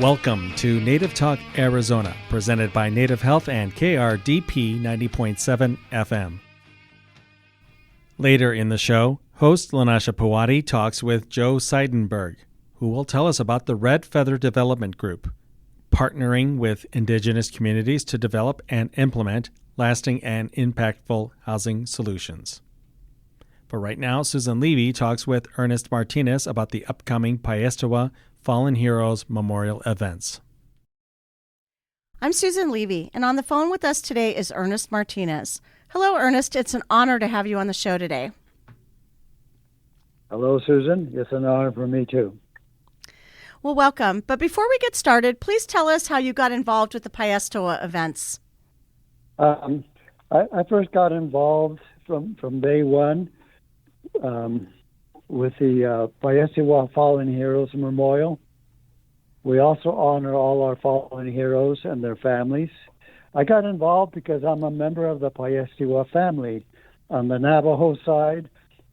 Welcome to Native Talk Arizona, presented by Native Health and KRDP 90.7 FM. Later in the show, host Lanasha Pawadi talks with Joe Seidenberg, who will tell us about the Red Feather Development Group, partnering with Indigenous communities to develop and implement lasting and impactful housing solutions. But right now, Susan Levy talks with Ernest Martinez about the upcoming Payestewa Fallen Heroes Memorial events. I'm Susan Levy, and on the phone with us today is Ernest Martinez. Hello, Ernest. It's an honor to have you on the show today. Hello, Susan. It's an honor for me, too. Well, welcome. But before we get started, please tell us how you got involved with the Payestewa events. I first got involved from day one with the Payestewa Fallen Heroes Memorial. We also honor all our fallen heroes and their families. I got involved because I'm a member of the Payestewa family on the Navajo side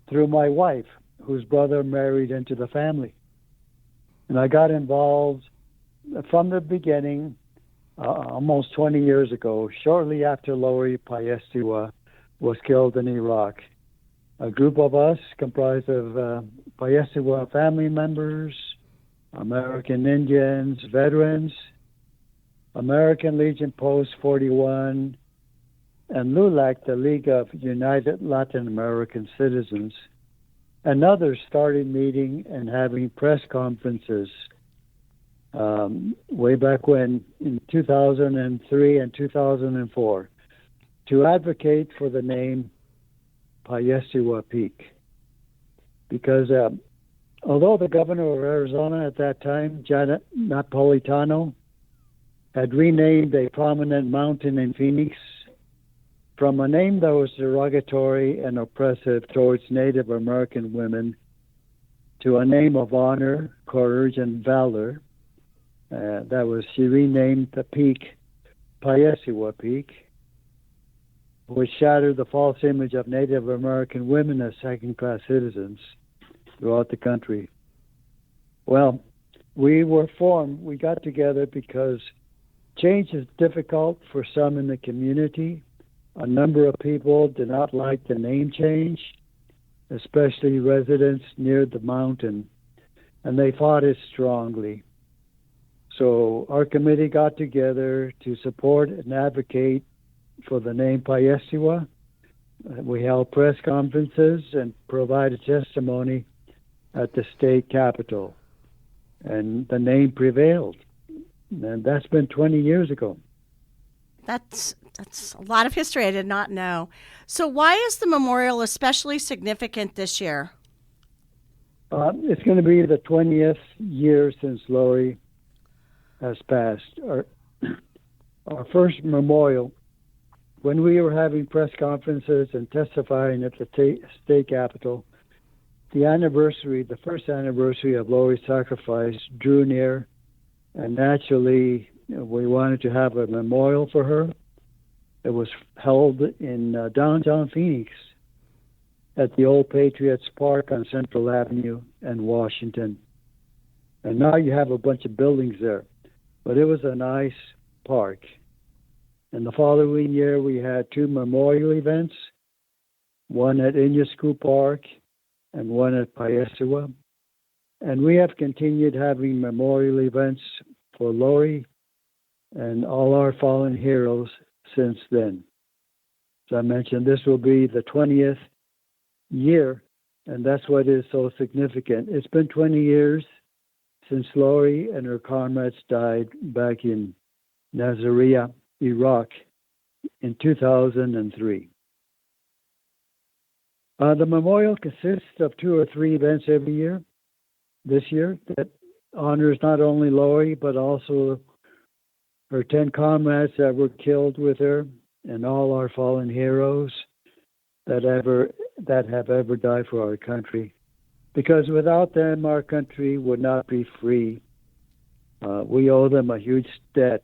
through my wife, whose brother married into the family. And I got involved from the beginning, almost 20 years ago, shortly after Lori Payestewa was killed in Iraq. A group of us comprised of Payestewa family members, American Indians, veterans, American Legion Post 41, and LULAC, the League of United Latin American Citizens, and others started meeting and having press conferences way back when, in 2003 and 2004, to advocate for the name Payestewa Peak. Because although the governor of Arizona at that time, Janet Napolitano, had renamed a prominent mountain in Phoenix from a name that was derogatory and oppressive towards Native American women to a name of honor, courage, and valor, she renamed the peak Payestewa Peak, which shattered the false image of Native American women as second-class citizens throughout the country. Well, we got together because change is difficult for some in the community. A number of people did not like the name change, especially residents near the mountain, and they fought it strongly. So our committee got together to support and advocate for the name Payestewa. We held press conferences and provided testimony at the state capitol, and the name prevailed. And that's been 20 years ago. That's a lot of history I did not know. So why is the memorial especially significant this year? It's going to be the 20th year since Lori has passed. Our first memorial, when we were having press conferences and testifying at the state capitol, the first anniversary of Lori's sacrifice drew near, and naturally we wanted to have a memorial for her. It was held in downtown Phoenix at the Old Patriots Park on Central Avenue and Washington. And now you have a bunch of buildings there, but it was a nice park. And the following year, we had two memorial events, one at Inyasku Park and one at Payestewa. And we have continued having memorial events for Lori and all our fallen heroes since then. As I mentioned, this will be the 20th year, and that's what is so significant. It's been 20 years since Lori and her comrades died back in Nasiriyah, Iraq, in 2003. The memorial consists of 2 or 3 events every year. This year, that honors not only Lori, but also her 10 comrades that were killed with her, and all our fallen heroes that have ever died for our country. Because without them, our country would not be free. We owe them a huge debt,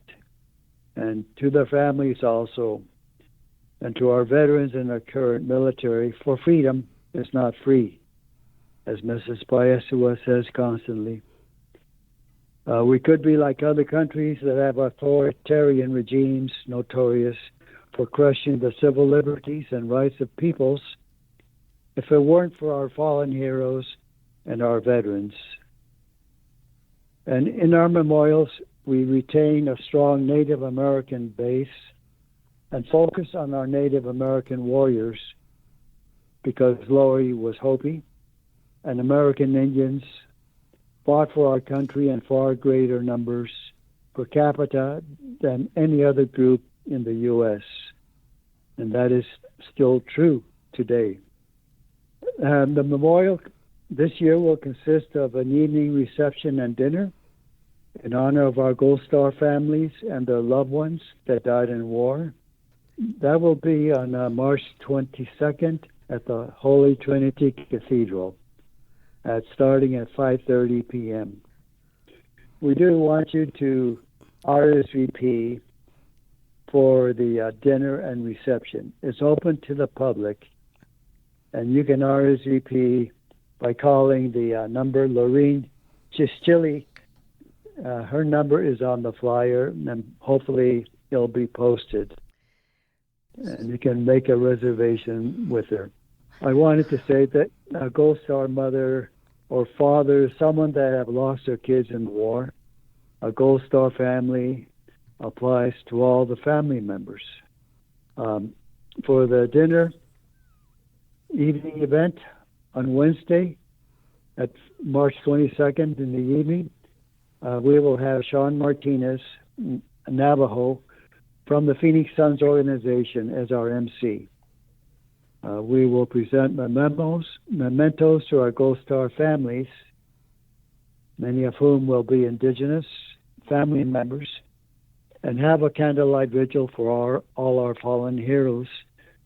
and to their families also, and to our veterans and our current military, for freedom is not free, as Mrs. Payestewa says constantly. We could be like other countries that have authoritarian regimes notorious for crushing the civil liberties and rights of peoples if it weren't for our fallen heroes and our veterans. And in our memorials, we retain a strong Native American base and focus on our Native American warriors because Laurie was Hopi and American Indians fought for our country in far greater numbers per capita than any other group in the U.S. And that is still true today. The memorial this year will consist of an evening reception and dinner in honor of our Gold Star families and their loved ones that died in war. That will be on March 22nd at the Holy Trinity Cathedral, starting at 5:30 p.m. We do want you to RSVP for the dinner and reception. It's open to the public, and you can RSVP by calling the number Lorene Chischili. Her number is on the flyer, and hopefully it'll be posted. And you can make a reservation with her. I wanted to say that a Gold Star mother or father, someone that have lost their kids in the war, a Gold Star family applies to all the family members. For the dinner evening event on Wednesday at March 22nd in the evening, we will have Sean Martinez, Navajo, from the Phoenix Suns organization as our MC. We will present mementos to our Gold Star families, many of whom will be Indigenous family members, and have a candlelight vigil for all our fallen heroes,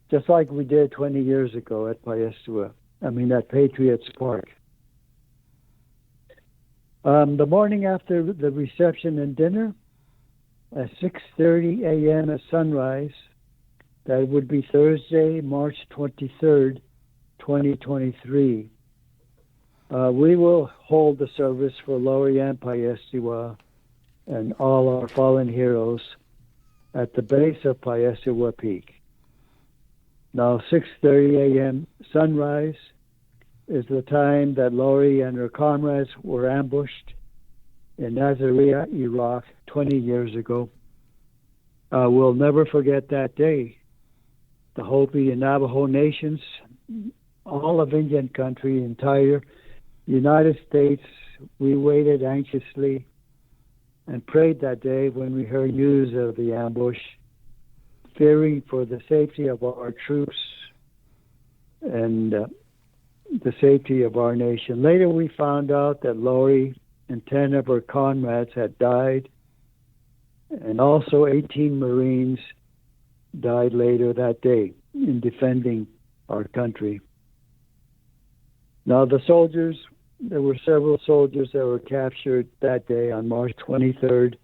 just like we did 20 years ago at at Patriots Park. The morning after the reception and dinner, at 6:30 a.m. at sunrise, that would be Thursday, March 23rd, 2023. We will hold the service for Lorianne Payestiwa and all our fallen heroes at the base of Payestiwa Peak. Now, 6:30 a.m. sunrise is the time that Laurie and her comrades were ambushed in Nasiriyah, Iraq, 20 years ago. We'll never forget that day. The Hopi and Navajo nations, all of Indian country, entire United States, we waited anxiously and prayed that day when we heard news of the ambush, fearing for the safety of our troops and the safety of our nation. Later we found out that Laurie and 10 of her comrades had died, and also 18 Marines died later that day in defending our country. Now the soldiers, there were several soldiers that were captured that day on March 23rd,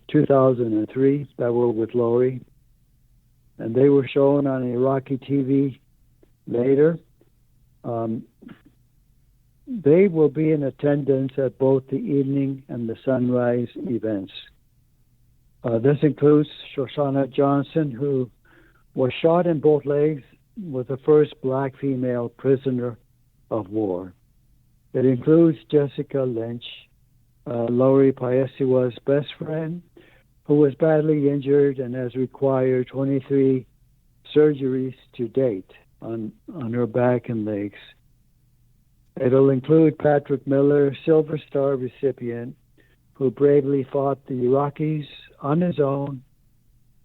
2003, that were with Laurie, and they were shown on Iraqi TV later. They will be in attendance at both the evening and the sunrise events. This includes Shoshana Johnson, who was shot in both legs, was the first black female prisoner of war. It includes Jessica Lynch, Laurie Payestiwa's best friend, who was badly injured and has required 23 surgeries to date on her back and legs. It'll include Patrick Miller, Silver Star recipient, who bravely fought the Iraqis on his own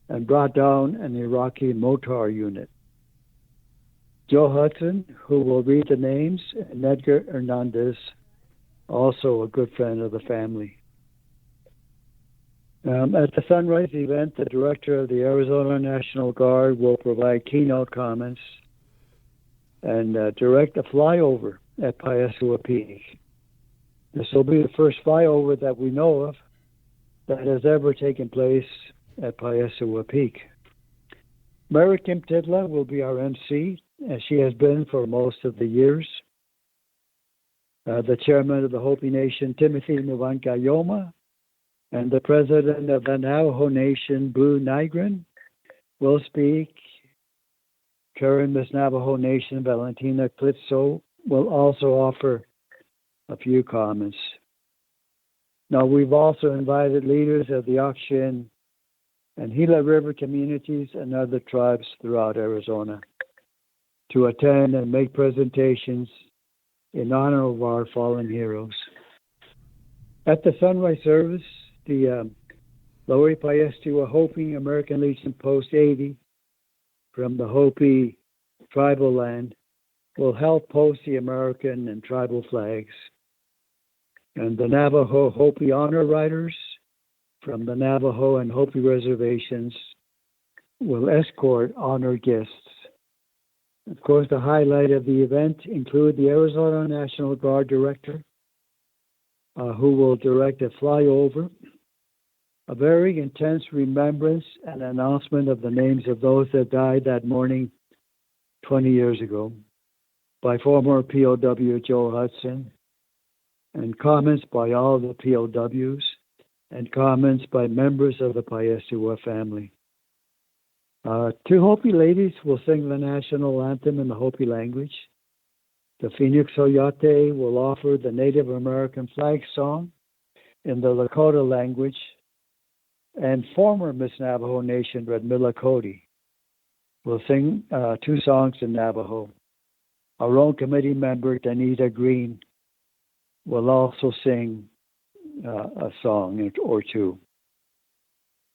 and brought down an Iraqi Motar unit. Joe Hudson, who will read the names, and Edgar Hernandez, also a good friend of the family. At the sunrise event, the director of the Arizona National Guard will provide keynote comments and direct a flyover at Payestiwa Peak. This will be the first flyover that we know of that has ever taken place at Payestiwa Peak. Mary Kim Tidla will be our MC, as she has been for most of the years. the chairman of the Hopi Nation, Timothy Mwankayoma, and the president of the Navajo Nation, Blue Nigrin, will speak. Karen, Miss Navajo Nation, Valentina Klitso, will also offer a few comments. Now, we've also invited leaders of the Akshin and Gila River communities and other tribes throughout Arizona to attend and make presentations in honor of our fallen heroes. At the sunrise service, the Lower Payestiwa Hopi American Legion Post 80 from the Hopi tribal land will help post the American and tribal flags. And the Navajo Hopi Honor Riders from the Navajo and Hopi reservations will escort honored guests. Of course, the highlight of the event include the Arizona National Guard Director, who will direct a flyover, a very intense remembrance and announcement of the names of those that died that morning 20 years ago by former POW Joe Hudson, and comments by all the POWs, and comments by members of the Payestiwa family. Two Hopi ladies will sing the national anthem in the Hopi language. The Phoenix Oyate will offer the Native American flag song in the Lakota language, and former Miss Navajo Nation, Redmilla Cody, will sing two songs in Navajo. Our own committee member, Danita Green, will also sing a song or two.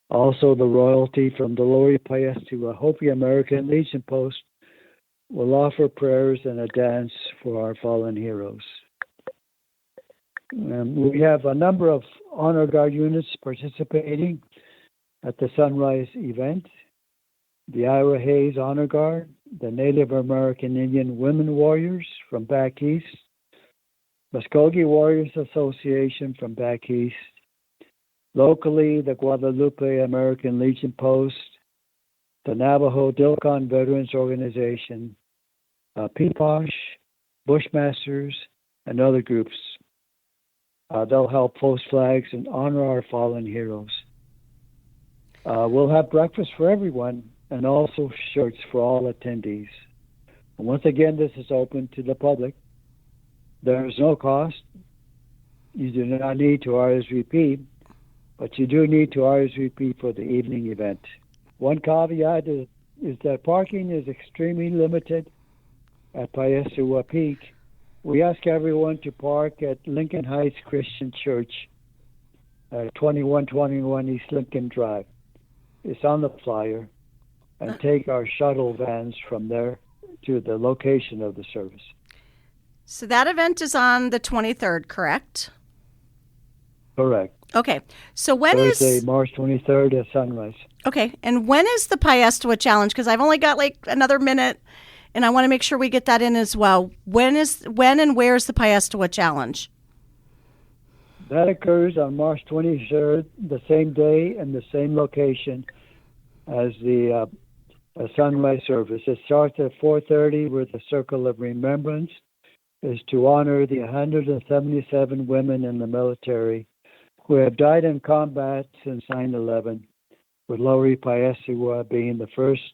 Also, the royalty from the Lower Payestiwa Hopi American Legion Post will offer prayers and a dance for our fallen heroes. We have a number of Honor Guard units participating at the Sunrise event. The Ira Hayes Honor Guard, the Native American Indian Women Warriors from back east, Muskogee Warriors Association from back east, locally the Guadalupe American Legion Post, the Navajo Dilcon Veterans Organization, Peeposh, Bushmasters, and other groups. They'll help post flags and honor our fallen heroes. We'll have breakfast for everyone and also shirts for all attendees. And once again, this is open to the public. There is no cost. You do not need to RSVP, but you do need to RSVP for the evening event. One caveat is that parking is extremely limited at Payestiwa Peak. We ask everyone to park at Lincoln Heights Christian Church, 2121 East Lincoln Drive. It's on the flyer, and take our shuttle vans from there to the location of the service. So that event is on the 23rd, correct? Correct. Okay. So when Thursday, is March 23rd at sunrise. Okay. And when is the Payestiwa Challenge? Because I've only got like another minute, and I want to make sure we get that in as well. When and where is the Payestiwa Challenge? That occurs on March 23rd, the same day and the same location as the sunrise service. It starts at 4:30 with the Circle of Remembrance, is to honor the 177 women in the military who have died in combat since 9/11, with Lower Payestiwa being the first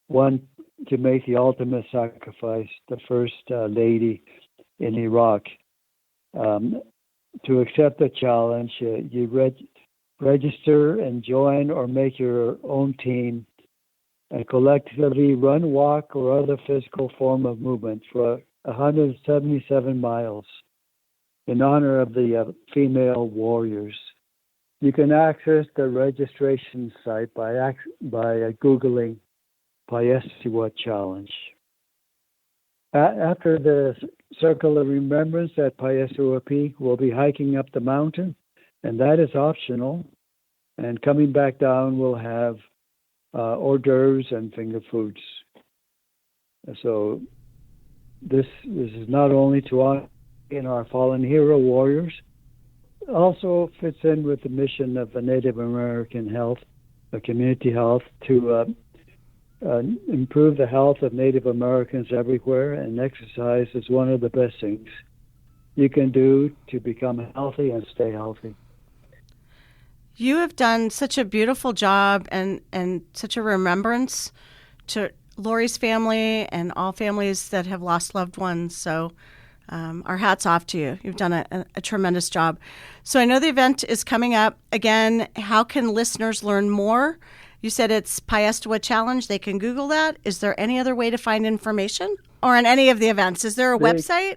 one to make the ultimate sacrifice, the first lady in Iraq. To accept the challenge, you register and join or make your own team and collectively run, walk, or other physical form of movement for 177 miles in honor of the female warriors. You can access the registration site by Googling Payestiwa Challenge. After the Circle of Remembrance at Payestiwa Peak, we'll be hiking up the mountain, and that is optional. And coming back down, we'll have hors d'oeuvres and finger foods. So this is not only to honor our fallen hero warriors, also fits in with the mission of the Native American health, the community health, to improve the health of Native Americans everywhere, and exercise is one of the best things you can do to become healthy and stay healthy. You have done such a beautiful job and such a remembrance to Lori's family and all families that have lost loved ones. So our hat's off to you. You've done a tremendous job. So I know the event is coming up. Again, how can listeners learn more? You said it's Piestewa Challenge. They can Google that. Is there any other way to find information? Or on any of the events? Is there a website?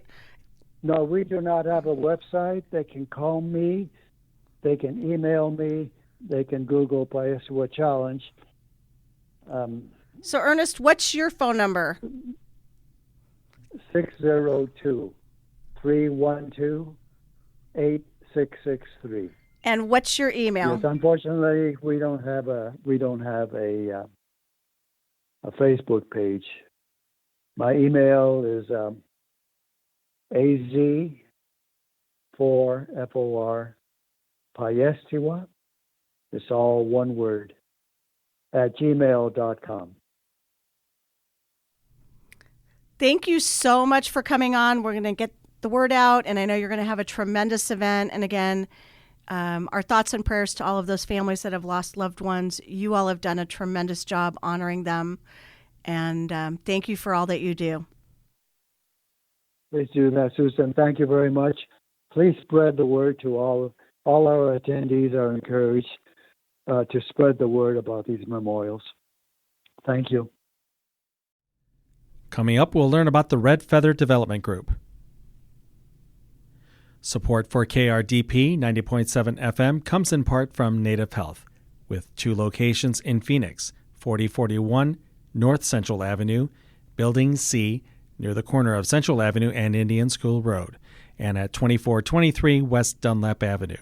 No, we do not have a website. They can call me. They can email me. They can Google Piestewa Challenge. So, Ernest, what's your phone number? 602-312-8663. And what's your email? Yes, unfortunately, we don't have a Facebook page. My email is az4for Piestewa. It's all one word @gmail.com. Thank you so much for coming on. We're going to get the word out, and I know you're going to have a tremendous event. And again, our thoughts and prayers to all of those families that have lost loved ones. You all have done a tremendous job honoring them, and thank you for all that you do. Please do that, Susan. Thank you very much. Please spread the word to all our attendees are encouraged to spread the word about these memorials. Thank you. Coming up, we'll learn about the Red Feather Development Group. Support for KRDP 90.7 FM comes in part from Native Health, with 2 locations in Phoenix, 4041 North Central Avenue, Building C, near the corner of Central Avenue and Indian School Road, and at 2423 West Dunlap Avenue.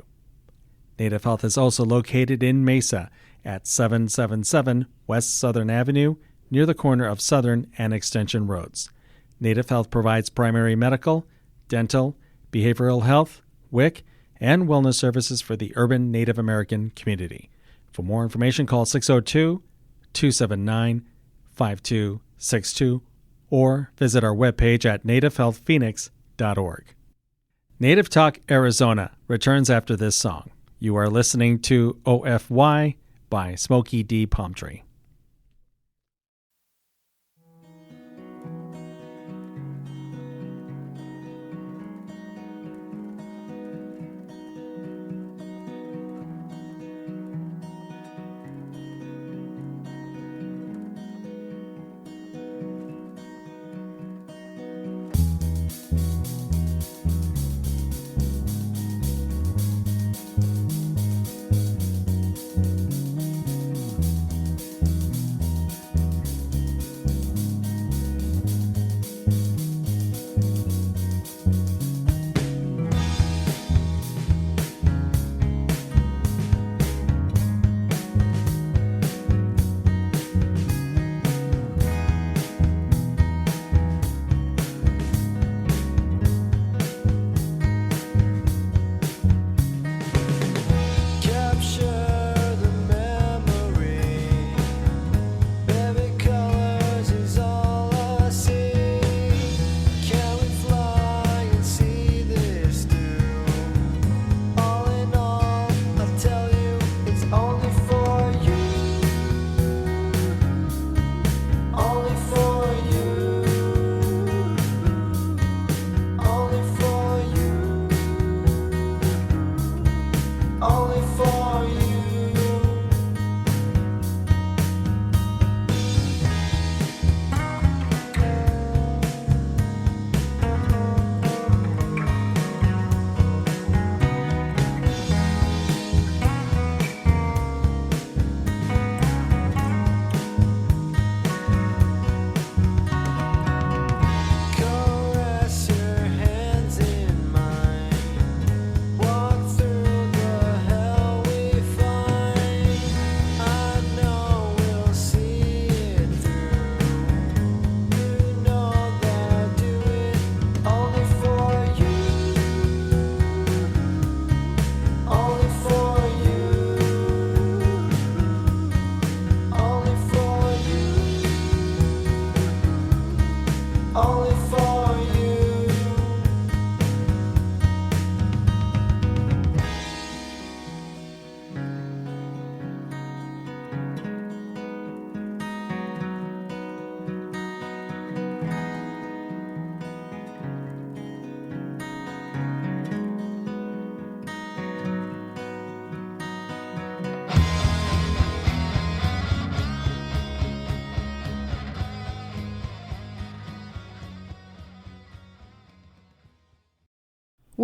Native Health is also located in Mesa at 777 West Southern Avenue, near the corner of Southern and Extension Roads. Native Health provides primary medical, dental, behavioral health, WIC, and wellness services for the urban Native American community. For more information, call 602-279-5262 or visit our webpage at nativehealthphoenix.org. Native Talk Arizona returns after this song. You are listening to OFY by Smokey D. Palmtree.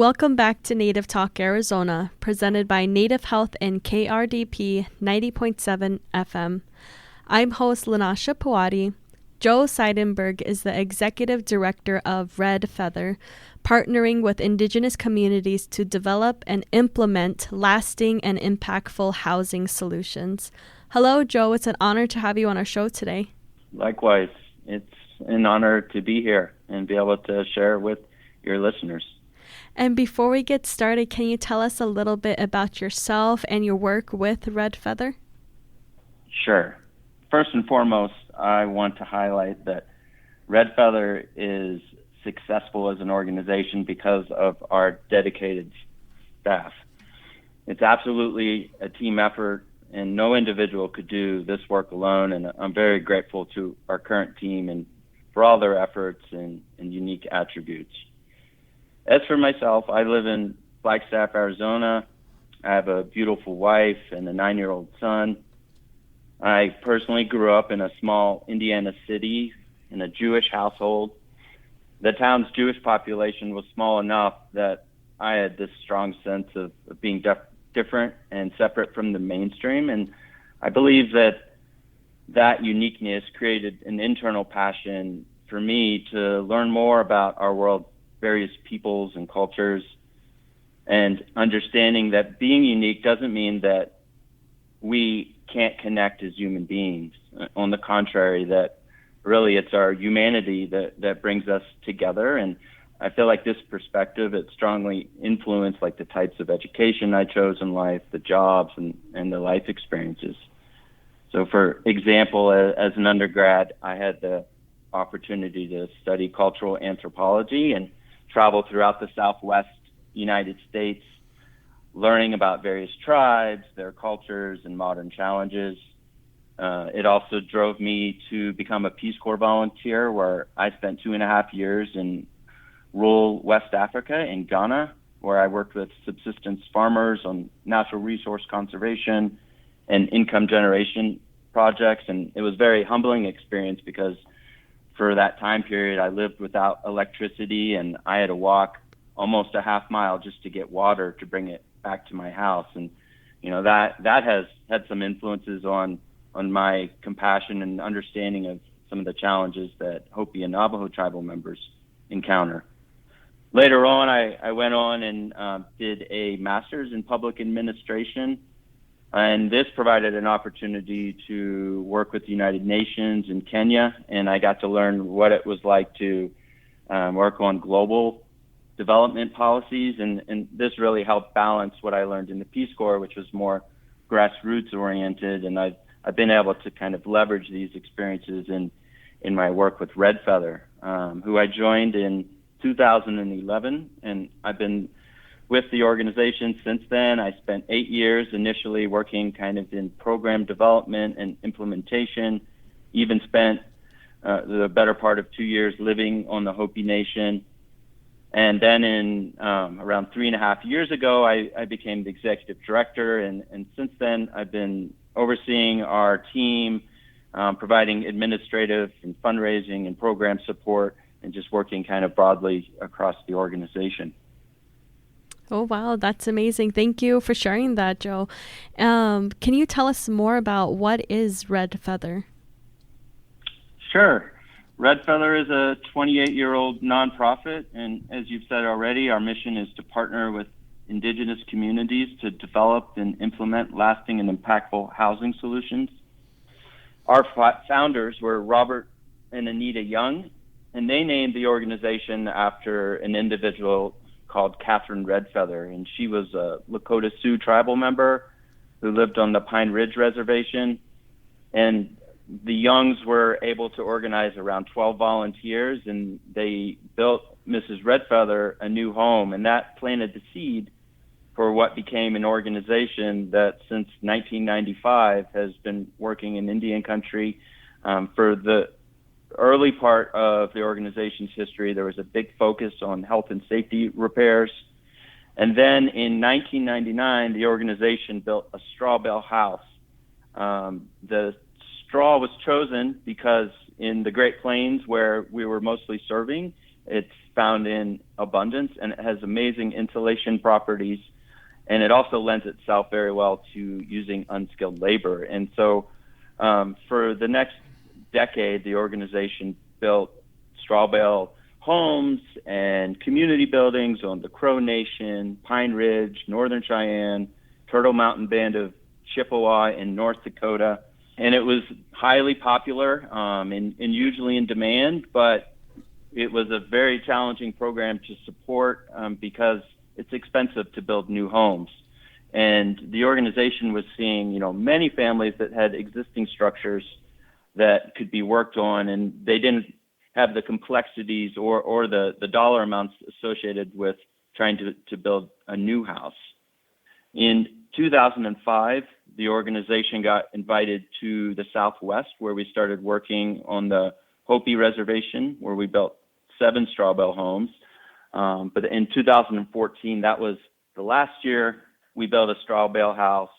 Welcome back to Native Talk Arizona, presented by Native Health and KRDP 90.7 FM. I'm host Lanasha Pawadi. Joe Seidenberg is the Executive Director of Red Feather, partnering with Indigenous communities to develop and implement lasting and impactful housing solutions. Hello, Joe. It's an honor to have you on our show today. Likewise. It's an honor to be here and be able to share with your listeners. And before we get started, can you tell us a little bit about yourself and your work with Red Feather? Sure. First and foremost, I want to highlight that Red Feather is successful as an organization because of our dedicated staff. It's absolutely a team effort, and no individual could do this work alone, and I'm very grateful to our current team and for all their efforts and unique attributes. As for myself, I live in Flagstaff, Arizona. I have a beautiful wife and a 9-year-old son. I personally grew up in a small Indiana city in a Jewish household. The town's Jewish population was small enough that I had this strong sense of being different and separate from the mainstream. And I believe that uniqueness created an internal passion for me to learn more about our world, various peoples and cultures, and understanding that being unique doesn't mean that we can't connect as human beings. On the contrary, that really it's our humanity that brings us together. And I feel like this perspective, it strongly influenced like the types of education I chose in life, the jobs and the life experiences. So for example, as an undergrad, I had the opportunity to study cultural anthropology and travel throughout the Southwest United States, learning about various tribes, their cultures, and modern challenges. It also drove me to become a Peace Corps volunteer, where I spent 2.5 years in rural West Africa in Ghana, where I worked with subsistence farmers on natural resource conservation and income generation projects. And it was a very humbling experience because for that time period, I lived without electricity and I had to walk almost a half mile just to get water to bring it back to my house. And, you know, that has had some influences on my compassion and understanding of some of the challenges that Hopi and Navajo tribal members encounter. Later on, I went on and did a master's in public administration, and this provided an opportunity to work with the United Nations in Kenya, and I got to learn what it was like to work on global development policies, and this really helped balance what I learned in the Peace Corps, which was more grassroots oriented, and I've been able to kind of leverage these experiences in my work with Red Feather, who I joined in 2011, and I've been with the organization since then. I spent 8 years initially working kind of in program development and implementation, even spent the better part of 2 years living on the Hopi Nation. And then in around 3.5 years ago, I became the executive director. And since then, I've been overseeing our team, providing administrative and fundraising and program support, and just working kind of broadly across the organization. Oh, wow. That's amazing. Thank you for sharing that, Joe. Can you tell us more about what is Red Feather? Sure. Red Feather is a 28-year-old nonprofit, and as you've said already, our mission is to partner with Indigenous communities to develop and implement lasting and impactful housing solutions. Our founders were Robert and Anita Young, and they named the organization after an individual called Catherine Red Feather, and she was a Lakota Sioux tribal member who lived on the Pine Ridge Reservation. And the Youngs were able to organize around 12 volunteers, and they built Mrs. Red Feather a new home, and that planted the seed for what became an organization that since 1995 has been working in Indian country. For the early part of the organization's history, there was a big focus on health and safety repairs. And then in 1999, the organization built a straw bale house. The straw was chosen because in the Great Plains, where we were mostly serving, it's found in abundance, and it has amazing insulation properties, and it also lends itself very well to using unskilled labor. And so for the next decade, the organization built straw bale homes and community buildings on the Crow Nation, Pine Ridge, Northern Cheyenne, Turtle Mountain Band of Chippewa in North Dakota. And it was highly popular and usually in demand, but it was a very challenging program to support because it's expensive to build new homes. And the organization was seeing, many families that had existing structures that could be worked on, and they didn't have the complexities or the dollar amounts associated with trying to build a new house. In 2005, the organization got invited to the Southwest, where we started working on the Hopi Reservation, where we built 7 straw bale homes. But in 2014, that was the last year, we built a straw bale house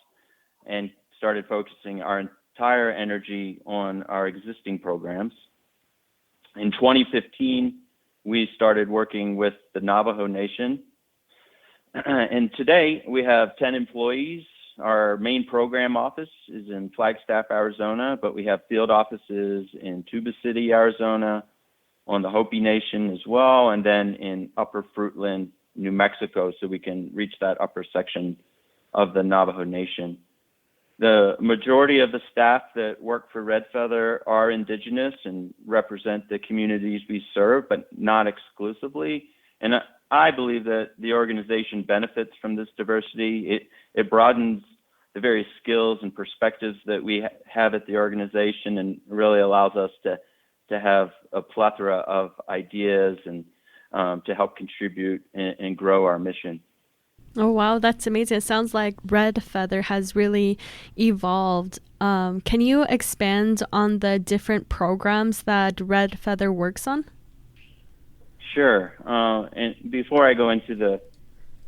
and started focusing our entire energy on our existing programs. In 2015, we started working with the Navajo Nation. And today we have 10 employees. Our main program office is in Flagstaff, Arizona, but we have field offices in Tuba City, Arizona, on the Hopi Nation as well, and then in Upper Fruitland, New Mexico, so we can reach that upper section of the Navajo Nation. The majority of the staff that work for Red Feather are indigenous and represent the communities we serve, but not exclusively. And I believe that the organization benefits from this diversity. It broadens the various skills and perspectives that we have at the organization, and really allows us to have a plethora of ideas and to help contribute and grow our mission. Oh, wow, that's amazing. It sounds like Red Feather has really evolved. Can you expand on the different programs that Red Feather works on? Sure. And before I go into the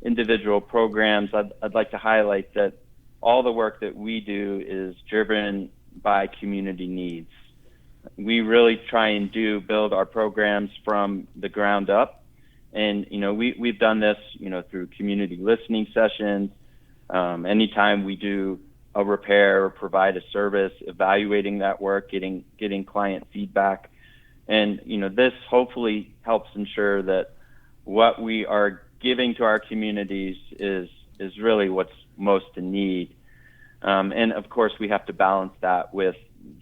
individual programs, I'd like to highlight that all the work that we do is driven by community needs. We really try and build our programs from the ground up. And, we've done this, through community listening sessions. Anytime we do a repair or provide a service, evaluating that work, getting client feedback. And, this hopefully helps ensure that what we are giving to our communities is really what's most in need. And of course, we have to balance that with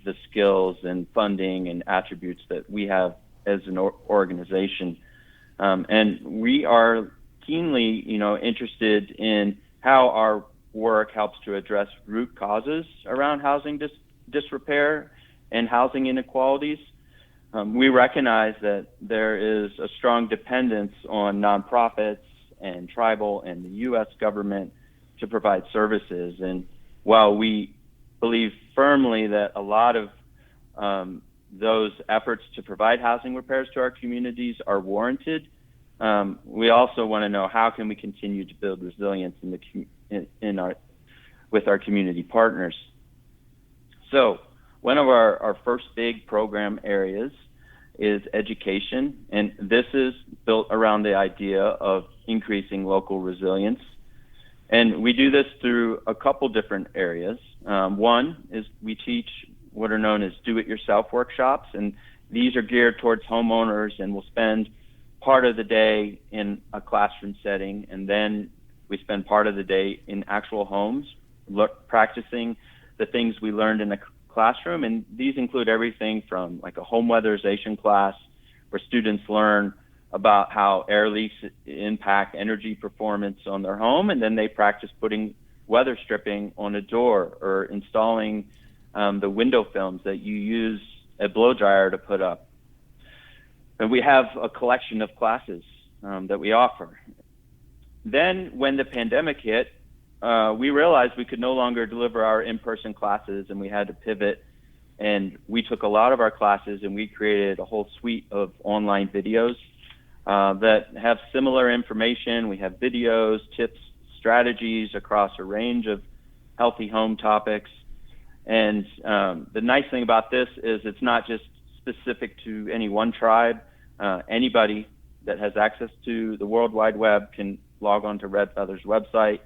the skills and funding and attributes that we have as an organization. And we are keenly, interested in how our work helps to address root causes around housing disrepair and housing inequalities. We recognize that there is a strong dependence on nonprofits and tribal and the U.S. government to provide services. And while we believe firmly that a lot of those efforts to provide housing repairs to our communities are warranted, we also want to know how can we continue to build resilience with our community partners. So one of our first big program areas is education, and this is built around the idea of increasing local resilience. And we do this through a couple different areas. One is we teach what are known as do-it-yourself workshops, and these are geared towards homeowners, and we'll spend part of the day in a classroom setting, and then we spend part of the day in actual homes practicing the things we learned in the classroom. And these include everything from like a home weatherization class where students learn about how air leaks impact energy performance on their home, and then they practice putting weather stripping on a door or installing the window films that you use a blow dryer to put up. And we have a collection of classes that we offer. Then when the pandemic hit, we realized we could no longer deliver our in-person classes, and we had to pivot. And we took a lot of our classes and we created a whole suite of online videos that have similar information. We have videos, tips, strategies across a range of healthy home topics. And the nice thing about this is it's not just specific to any one tribe. Anybody that has access to the World Wide Web can log on to Red Feather's website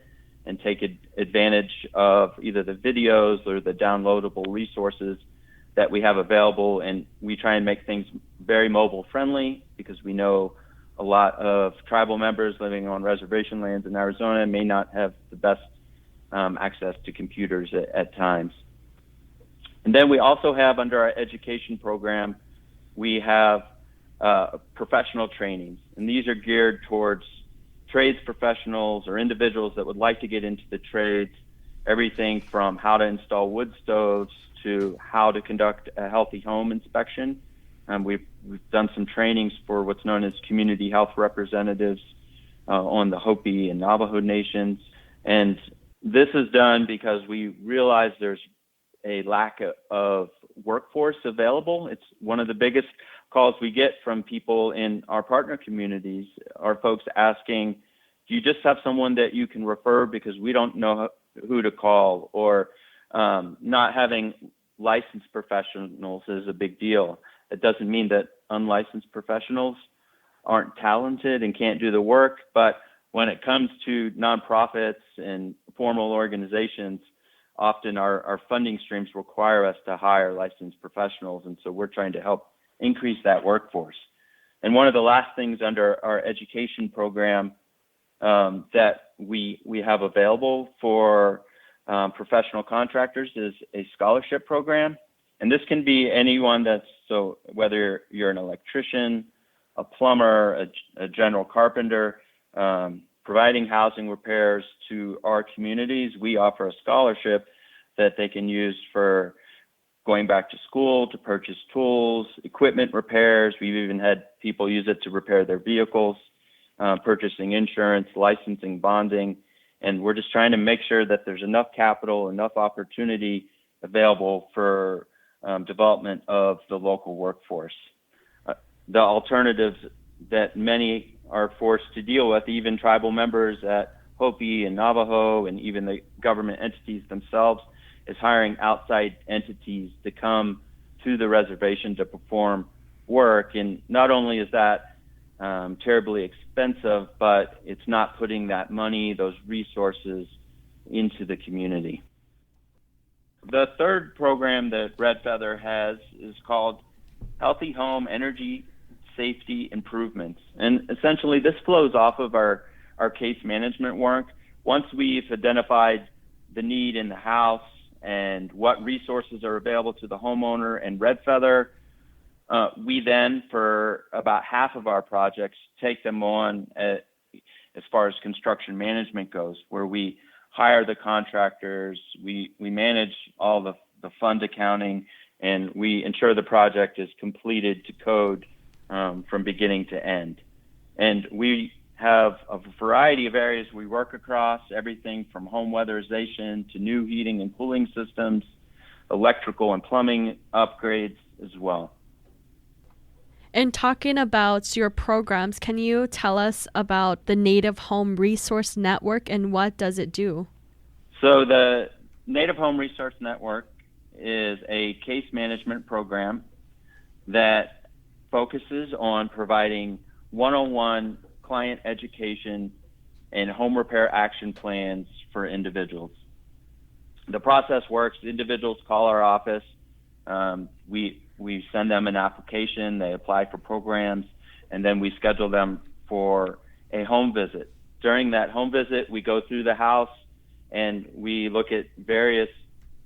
and take advantage of either the videos or the downloadable resources that we have available. And we try and make things very mobile friendly, because we know a lot of tribal members living on reservation lands in Arizona may not have the best access to computers at times. And then we also have, under our education program, we have professional trainings, and these are geared towards trades professionals or individuals that would like to get into the trades, everything from how to install wood stoves to how to conduct a healthy home inspection. We've done some trainings for what's known as community health representatives on the Hopi and Navajo nations. And this is done because we realize there's a lack of workforce available. It's one of the biggest calls we get from people in our partner communities are folks asking, do you just have someone that you can refer, because we don't know who to call, or not having licensed professionals is a big deal. It doesn't mean that unlicensed professionals aren't talented and can't do the work, but when it comes to nonprofits and formal organizations, often our funding streams require us to hire licensed professionals, and so we're trying to help increase that workforce. And one of the last things under our education program that we have available for professional contractors is a scholarship program. And this can be anyone so whether you're an electrician, a plumber, a general carpenter, providing housing repairs to our communities, we offer a scholarship that they can use for going back to school, to purchase tools, equipment repairs. We've even had people use it to repair their vehicles, purchasing insurance, licensing, bonding. And we're just trying to make sure that there's enough capital, enough opportunity available for development of the local workforce. The alternatives that many are forced to deal with, even tribal members at Hopi and Navajo and even the government entities themselves, is hiring outside entities to come to the reservation to perform work. And not only is that terribly expensive, but it's not putting that money, those resources, into the community. The third program that Red Feather has is called Healthy Home Energy Safety Improvements. And essentially this flows off of our case management work. Once we've identified the need in the house and what resources are available to the homeowner and Red Feather, we then, for about half of our projects, take them on as far as construction management goes, where we hire the contractors, we manage all the fund accounting, and we ensure the project is completed to code from beginning to end. And we have a variety of areas we work across, everything from home weatherization to new heating and cooling systems, electrical and plumbing upgrades as well. And talking about your programs, can you tell us about the Native Home Resource Network and what does it do? So the Native Home Resource Network is a case management program that focuses on providing one-on-one client education and home repair action plans for individuals. The process works. Individuals call our office. We send them an application. They apply for programs, and then we schedule them for a home visit. During that home visit, we go through the house and we look at various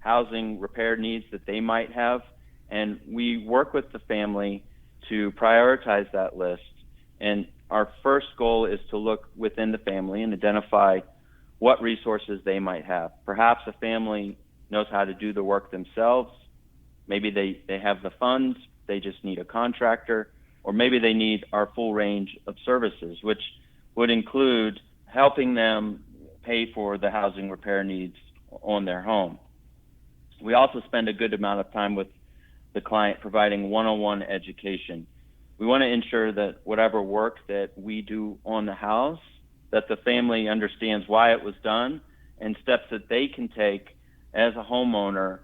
housing repair needs that they might have, and we work with the family to prioritize that list. And our first goal is to look within the family and identify what resources they might have. Perhaps a family knows how to do the work themselves. Maybe they have the funds, they just need a contractor, or maybe they need our full range of services, which would include helping them pay for the housing repair needs on their home. We also spend a good amount of time with the client providing one-on-one education. We want to ensure that whatever work that we do on the house, that the family understands why it was done and steps that they can take as a homeowner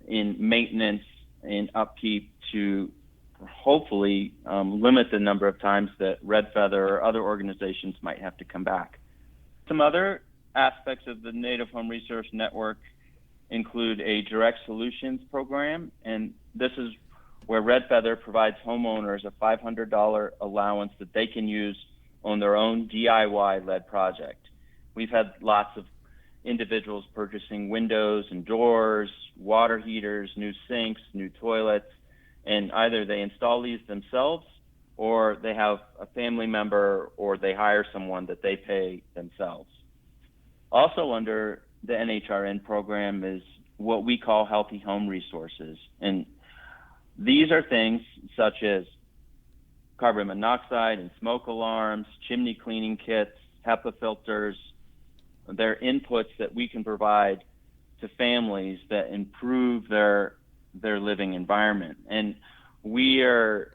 in maintenance and upkeep to hopefully limit the number of times that Red Feather or other organizations might have to come back. Some other aspects of the Native Home Resource Network include a direct solutions program, and this is where Red Feather provides homeowners a $500 allowance that they can use on their own DIY-led project. We've had lots of individuals purchasing windows and doors, water heaters, new sinks, new toilets, and either they install these themselves or they have a family member or they hire someone that they pay themselves. Also under the NHRN program is what we call healthy home resources. And these are things such as carbon monoxide and smoke alarms, chimney cleaning kits, HEPA filters. They're inputs that we can provide to families that improve their living environment. And we are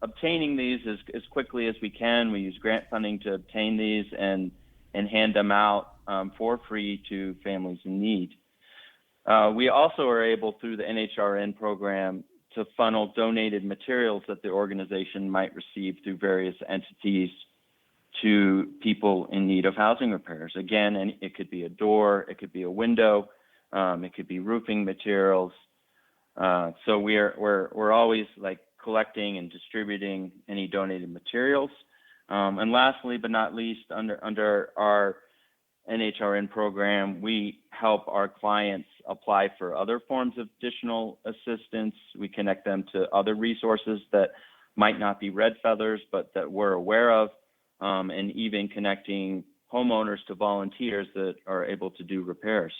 obtaining these as quickly as we can. We use grant funding to obtain these and hand them out for free to families in need. We also are able, through the NHRN program, to funnel donated materials that the organization might receive through various entities to people in need of housing repairs. Again, and it could be a door, it could be a window, it could be roofing materials. So we're always like collecting and distributing any donated materials. And lastly, but not least, under our NHRN program, we help our clients apply for other forms of additional assistance. We connect them to other resources that might not be Red Feathers, but that we're aware of, and even connecting homeowners to volunteers that are able to do repairs.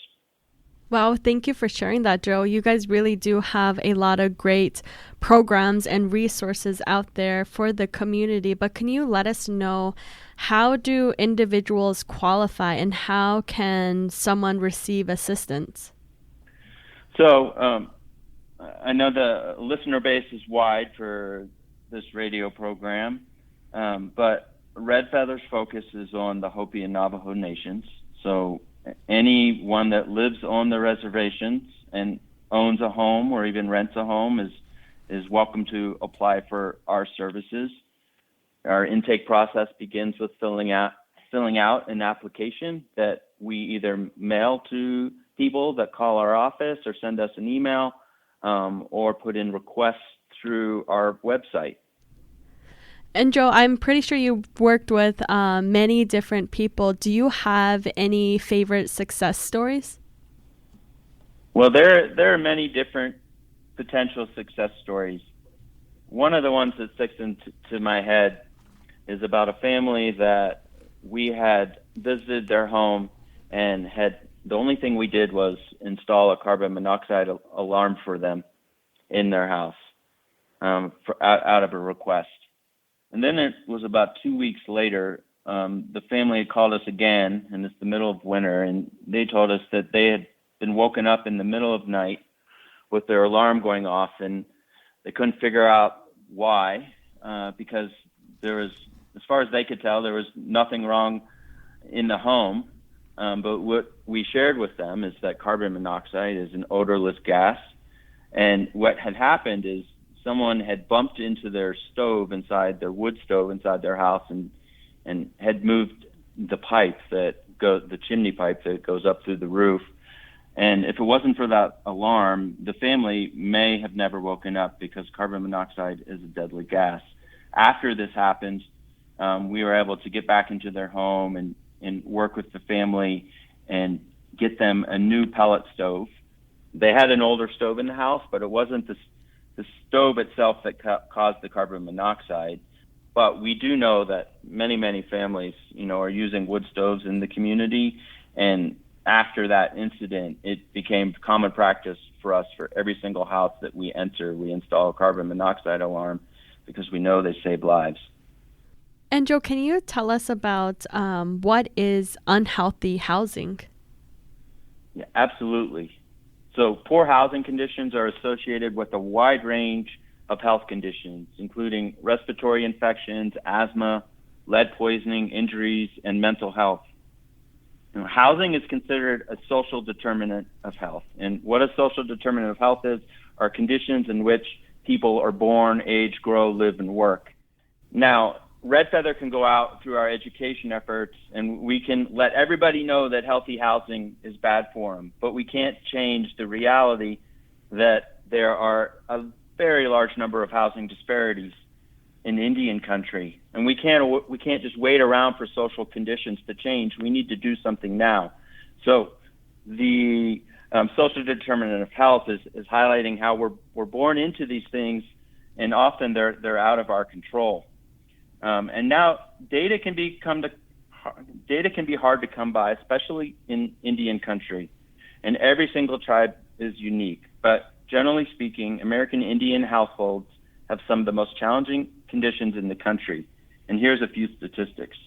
Wow, thank you for sharing that, Joe. You guys really do have a lot of great programs and resources out there for the community. But can you let us know, how do individuals qualify and how can someone receive assistance? So I know the listener base is wide for this radio program, but Red Feather's focus is on the Hopi and Navajo nations. So anyone that lives on the reservations and owns a home or even rents a home is welcome to apply for our services. Our intake process begins with filling out an application that we either mail to people that call our office or send us an email, or put in requests through our website. And Joe, I'm pretty sure you've worked with many different people. Do you have any favorite success stories? Well, there are many different potential success stories. One of the ones that sticks into my head is about a family that we had visited their home and the only thing we did was install a carbon monoxide alarm for them in their house out of a request. And then it was about 2 weeks later, the family had called us again, and it's the middle of winter, and they told us that they had been woken up in the middle of night with their alarm going off, and they couldn't figure out why, because there was, as far as they could tell, there was nothing wrong in the home. But what we shared with them is that carbon monoxide is an odorless gas, and what had happened is someone had bumped into their wood stove inside their house, and had moved the pipe the chimney pipe that goes up through the roof. And if it wasn't for that alarm, the family may have never woken up because carbon monoxide is a deadly gas. After this happened, we were able to get back into their home and work with the family and get them a new pellet stove. They had an older stove in the house, but it wasn't the stove itself that caused the carbon monoxide. But we do know that many families, are using wood stoves in the community. And after that incident, it became common practice for us, for every single house that we enter, we install a carbon monoxide alarm because we know they save lives. And Joe, can you tell us about what is unhealthy housing? Yeah, absolutely. So poor housing conditions are associated with a wide range of health conditions, including respiratory infections, asthma, lead poisoning, injuries, and mental health. Housing is considered a social determinant of health. And what a social determinant of health is are conditions in which people are born, age, grow, live, and work. Now, Red Feather can go out through our education efforts, and we can let everybody know that healthy housing is bad for them, but we can't change the reality that there are a very large number of housing disparities in Indian country, and we can't just wait around for social conditions to change. We need to do something now. So the social determinant of health is highlighting how we're born into these things, and often they're out of our control. And now data can be hard to come by, especially in Indian country, and every single tribe is unique. But generally speaking, American Indian households have some of the most challenging conditions in the country. And here's a few statistics.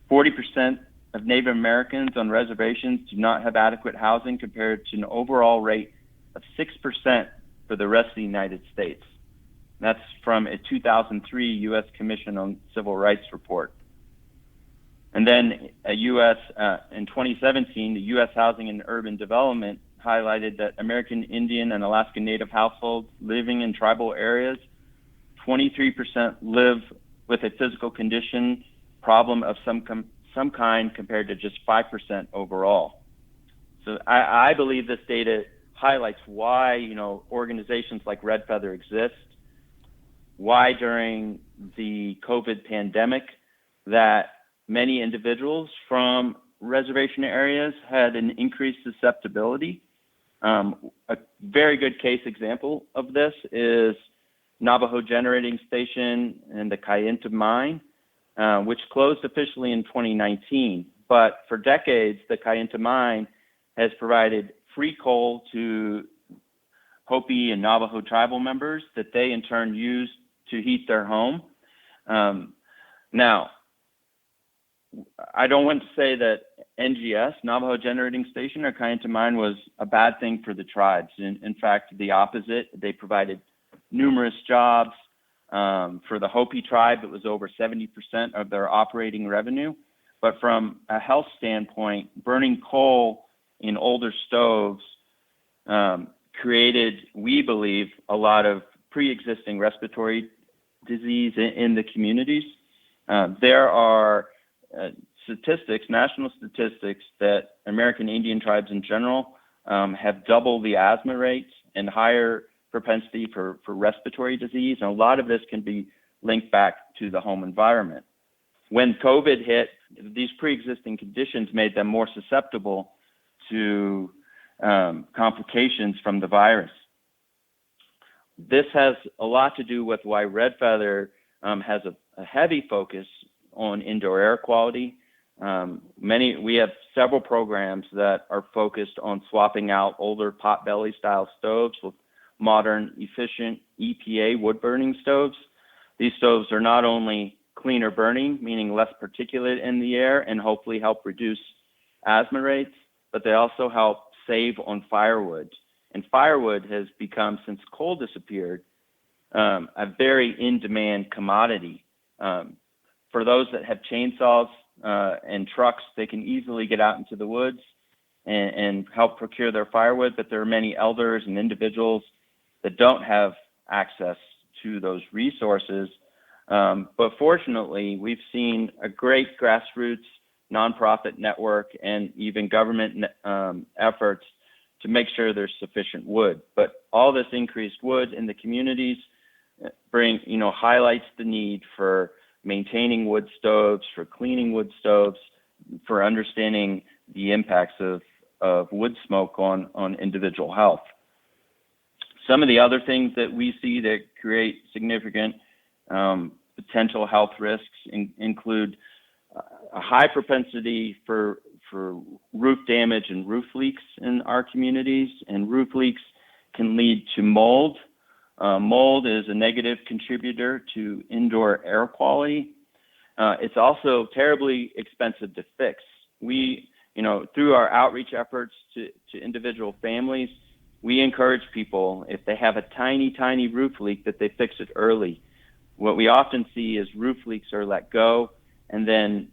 40% of Native Americans on reservations do not have adequate housing, compared to an overall rate of 6% for the rest of the United States. That's from a 2003 U.S. Commission on Civil Rights report. And then in 2017, the U.S. Housing and Urban Development highlighted that American Indian and Alaska Native households living in tribal areas, 23% live with a physical condition problem of some kind, compared to just 5% overall. So I believe this data highlights why organizations like Red Feather exist, why during the COVID pandemic that many individuals from reservation areas had an increased susceptibility. A very good case example of this is Navajo Generating Station and the Kayenta Mine, which closed officially in 2019. But for decades, the Kayenta Mine has provided free coal to Hopi and Navajo tribal members that they in turn use to heat their home. Now, I don't want to say that NGS, Navajo Generating Station, or Kayenta Mine was a bad thing for the tribes. In fact, the opposite. They provided numerous jobs. For the Hopi tribe, it was over 70% of their operating revenue. But from a health standpoint, burning coal in older stoves created, we believe, a lot of pre-existing respiratory disease in the communities. There are statistics, national statistics, that American Indian tribes in general have double the asthma rates and higher propensity for respiratory disease. And a lot of this can be linked back to the home environment. When COVID hit, these pre-existing conditions made them more susceptible to complications from the virus. This has a lot to do with why Red Feather has a heavy focus on indoor air quality. We have several programs that are focused on swapping out older potbelly style stoves with modern, efficient EPA wood burning stoves. These stoves are not only cleaner burning, meaning less particulate in the air, and hopefully help reduce asthma rates, but they also help save on firewood. And firewood has become, since coal disappeared, a very in-demand commodity. For those that have chainsaws and trucks, they can easily get out into the woods and help procure their firewood, but there are many elders and individuals that don't have access to those resources. But fortunately, we've seen a great grassroots nonprofit network and even government efforts to make sure there's sufficient wood. But all this increased wood in the communities highlights the need for maintaining wood stoves, for cleaning wood stoves, for understanding the impacts of wood smoke on individual health. Some of the other things that we see that create significant potential health risks include a high propensity for roof damage and roof leaks in our communities, and roof leaks can lead to mold. Mold is a negative contributor to indoor air quality. It's also terribly expensive to fix. We, through our outreach efforts to individual families, we encourage people, if they have a tiny, tiny roof leak, that they fix it early. What we often see is roof leaks are let go, and then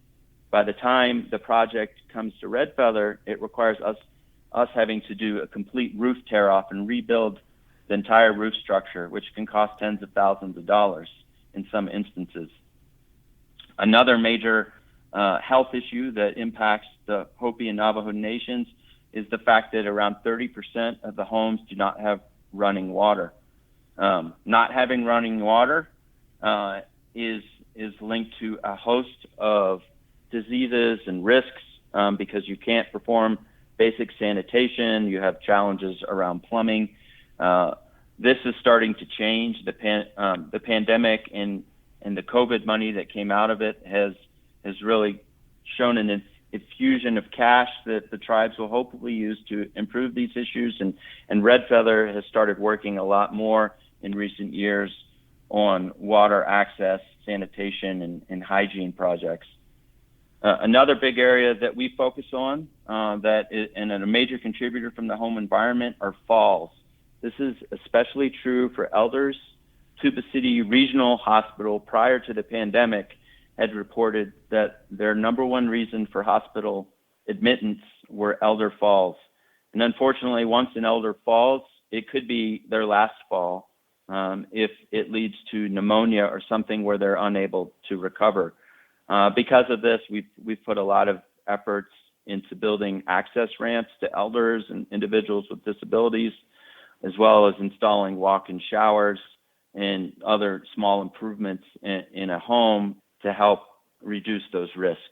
by the time the project comes to Red Feather, it requires us having to do a complete roof tear off and rebuild the entire roof structure, which can cost tens of thousands of dollars in some instances. Another major health issue that impacts the Hopi and Navajo nations is the fact that around 30% of the homes do not have running water. Not having running water is linked to a host of diseases and risks because you can't perform basic sanitation. You have challenges around plumbing. This is starting to change. The pandemic and the COVID money that came out of it has really shown an infusion of cash that the tribes will hopefully use to improve these issues. And Red Feather has started working a lot more in recent years on water access, sanitation, and hygiene projects. Another big area that we focus on and a major contributor from the home environment are falls. This is especially true for elders. Tuba City Regional Hospital, prior to the pandemic, had reported that their number one reason for hospital admittance were elder falls. And unfortunately, once an elder falls, it could be their last fall if it leads to pneumonia or something where they're unable to recover. Because of this, we've put a lot of efforts into building access ramps to elders and individuals with disabilities, as well as installing walk-in showers and other small improvements in a home to help reduce those risks.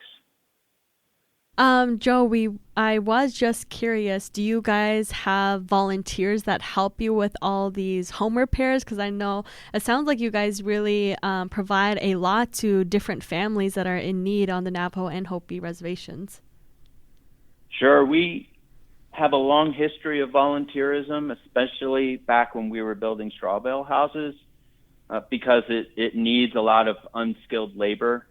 Joe, I was just curious, do you guys have volunteers that help you with all these home repairs? Because I know it sounds like you guys really provide a lot to different families that are in need on the Navajo and Hopi reservations. Sure. We have a long history of volunteerism, especially back when we were building straw bale houses, because it needs a lot of unskilled labor.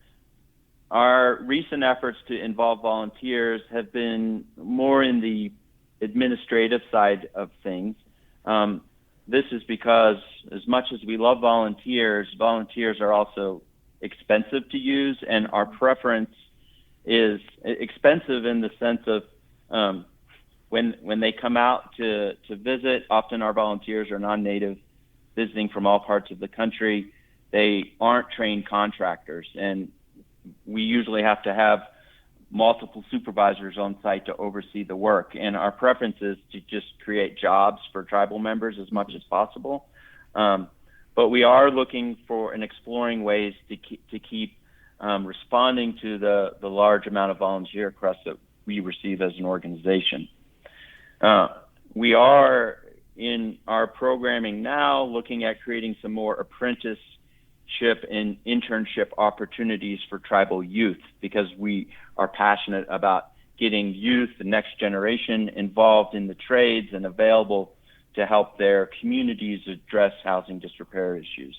Our recent efforts to involve volunteers have been more in the administrative side of things. This is because as much as we love volunteers are also expensive to use, and our preference is expensive in the sense of when they come out to visit, often our volunteers are non-native visiting from all parts of the country. They aren't trained contractors, and we usually have to have multiple supervisors on site to oversee the work. And our preference is to just create jobs for tribal members as much as possible. But we are looking for and exploring ways to keep responding to the large amount of volunteer requests that we receive as an organization. We are in our programming now looking at creating some more apprenticeship and internship opportunities for tribal youth, because we are passionate about getting youth, the next generation, involved in the trades and available to help their communities address housing disrepair issues.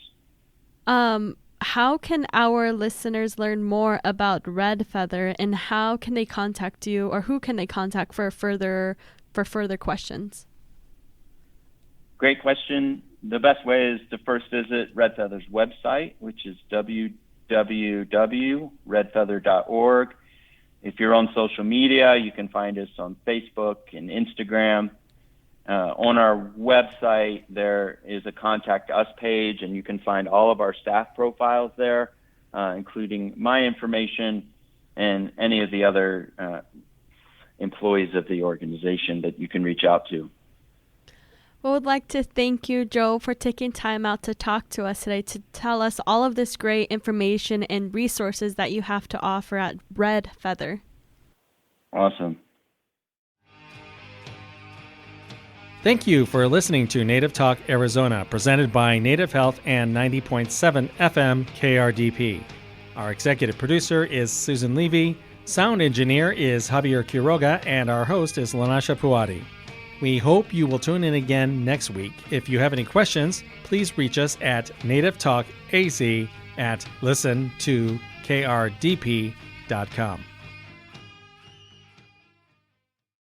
How can our listeners learn more about Red Feather, and how can they contact you, or who can they contact for further questions? Great question. The best way is to first visit Red Feather's website, which is www.redfeather.org. If you're on social media, you can find us on Facebook and Instagram. On our website, there is a Contact Us page, and you can find all of our staff profiles there, including my information and any of the other employees of the organization that you can reach out to. We would like to thank you, Joe, for taking time out to talk to us today, to tell us all of this great information and resources that you have to offer at Red Feather. Awesome. Thank you for listening to Native Talk Arizona, presented by Native Health and 90.7 FM KRDP. Our executive producer is Susan Levy, sound engineer is Javier Quiroga, and our host is Lanasha Puadi. We hope you will tune in again next week. If you have any questions, please reach us at nativetalkaz@listen2krdp.com.